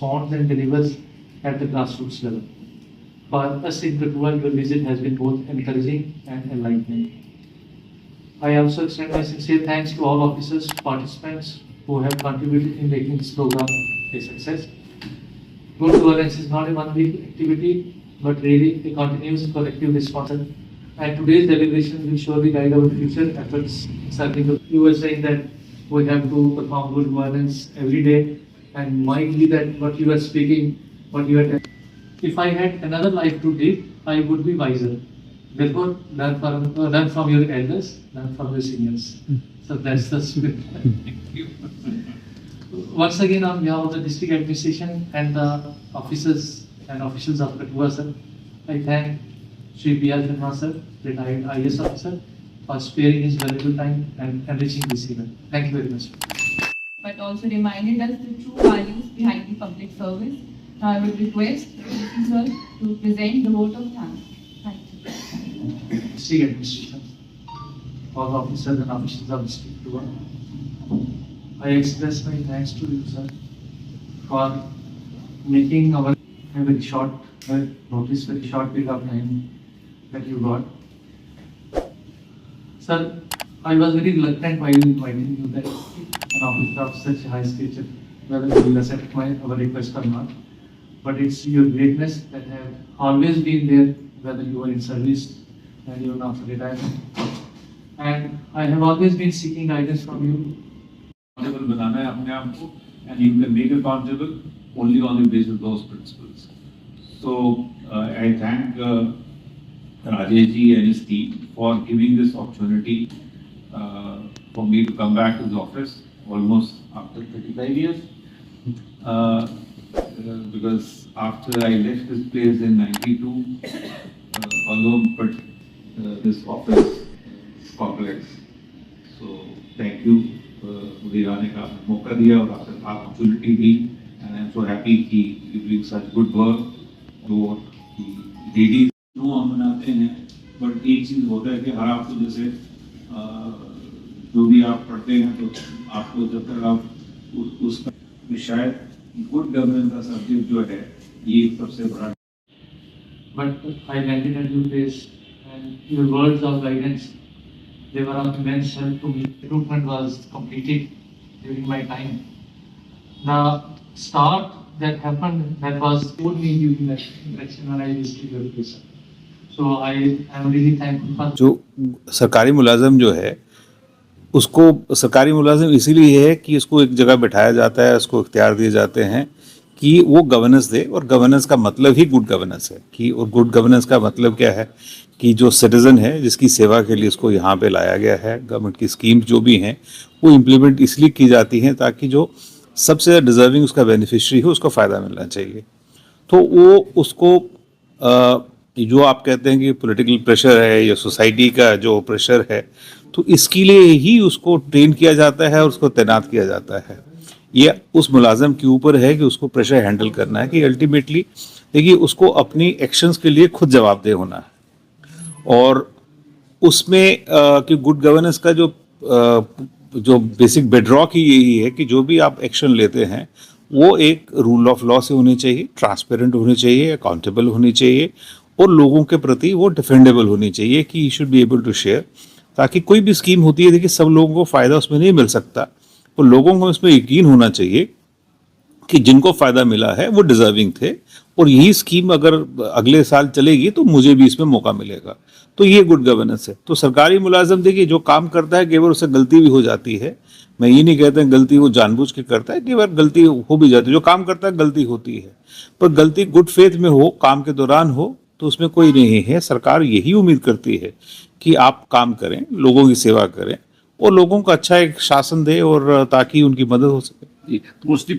responds and delivers at the grassroots level. For us in Kathua, your visit has been both encouraging and enlightening. I also extend my sincere thanks to all officers, participants who have contributed in making this program a success. Good governance is not a one-week activity, but really a continuous collective response. And today's deliberation will surely guide our future efforts. Certainly, you were saying that we have to perform good governance every day, and might be that what you are speaking, what you are. If I had another life to live, I would be wiser. Therefore, learn from your elders, learn from your seniors. So that's the spirit. Thank you. Once again, on behalf of the district administration and the officers and officials of Kathua, sir, I thank Shri B.R. Sharma, sir, retired IAS officer, for sparing his valuable time and enriching this event. Thank you very much. But also reminded us the true values behind the public service. Now I would request the sir to present the vote of thanks. Thank you. District administration, all officers and officials of District Kathua, I express my thanks to you, sir, for making our very short notice, very short period of time that you got. Sir, I was very reluctant while inviting you that an officer of such high stature, whether you will accept our request or not. But it's your greatness that have always been there, whether you were in service and even after retirement. And I have always been seeking guidance from you. बनाना है अपने आप को, and you can make accountable only on the basis of those principles. So I thank Rajesh ji and his team for giving this opportunity for me to come back to the office almost after 35 years. Because after I left this place in '92, this office complex. So thank you. मुझे आने का मौका दिया और आपसे opportunity the, and I'm so happy कि you doing such good work. तो ladies हम बनाते हैं, बट एक चीज़ होता है कि हर आपको जैसे जो भी आप पढ़ते हैं तो आपको जब तक आप उसका शायद गुड गवर्नेंस का सब्जेक्ट जो है ये सबसे बड़ा. But I landed at your place, and your words of guidance, they were of immense help to me. Recruitment was completed during my time. The start that happened, that was told me during that election when I received your place. So I am really thankful for. जो सरकारी मुलाजम जो है उसको सरकारी मुलाजिम इसीलिए है कि उसको एक जगह बिठाया जाता है, उसको इख्तियार दिए जाते हैं कि वो गवर्नेंस दे, और गवर्नेंस का मतलब ही गुड गवर्नेंस है. कि और गुड गवर्नेंस का मतलब क्या है कि जो सिटीज़न है जिसकी सेवा के लिए उसको यहाँ पे लाया गया है, गवर्नमेंट की स्कीम्स जो भी हैं वो इम्प्लीमेंट इसलिए की जाती हैं ताकि जो सबसे ज़्यादा डिज़र्विंग उसका बेनिफिशरी हो उसको फ़ायदा मिलना चाहिए. तो वो उसको जो आप कहते हैं कि पॉलिटिकल प्रेशर है या सोसाइटी का जो प्रेशर है, तो इसके लिए ही उसको ट्रेन किया जाता है और उसको तैनात किया जाता है. ये उस मुलाजम के ऊपर है कि उसको प्रेशर हैंडल करना है, कि अल्टीमेटली देखिए उसको अपनी एक्शंस के लिए खुद जवाबदेह होना है. और उसमें कि गुड गवर्नेंस का जो बेसिक बेडरॉक ही यही है कि जो भी आप एक्शन लेते हैं वो एक रूल ऑफ लॉ से होनी चाहिए, ट्रांसपेरेंट होनी चाहिए, अकाउंटेबल होनी चाहिए, और लोगों के प्रति वो डिफेंडेबल होनी चाहिए कि you should be able to share. ताकि कोई भी स्कीम होती है, देखिए सब लोगों को फ़ायदा उसमें नहीं मिल सकता, तो लोगों को इसमें यकीन होना चाहिए कि जिनको फ़ायदा मिला है वो डिज़र्विंग थे, और यही स्कीम अगर अगले साल चलेगी तो मुझे भी इसमें मौका मिलेगा. तो ये गुड गवर्नेंस है. तो सरकारी मुलाजम देखिए जो काम करता है, केवल उससे गलती भी हो जाती है. मैं ये नहीं कहता गलती वो जानबूझ के करता है, केवल गलती हो भी जाती है. जो काम करता है गलती होती है, पर गलती गुड फेथ में हो, काम के दौरान हो, तो उसमें कोई नहीं है. सरकार यही उम्मीद करती है कि आप काम करें, लोगों की सेवा करें और लोगों को अच्छा एक शासन दे, और ताकि उनकी मदद हो सके. मोस्टली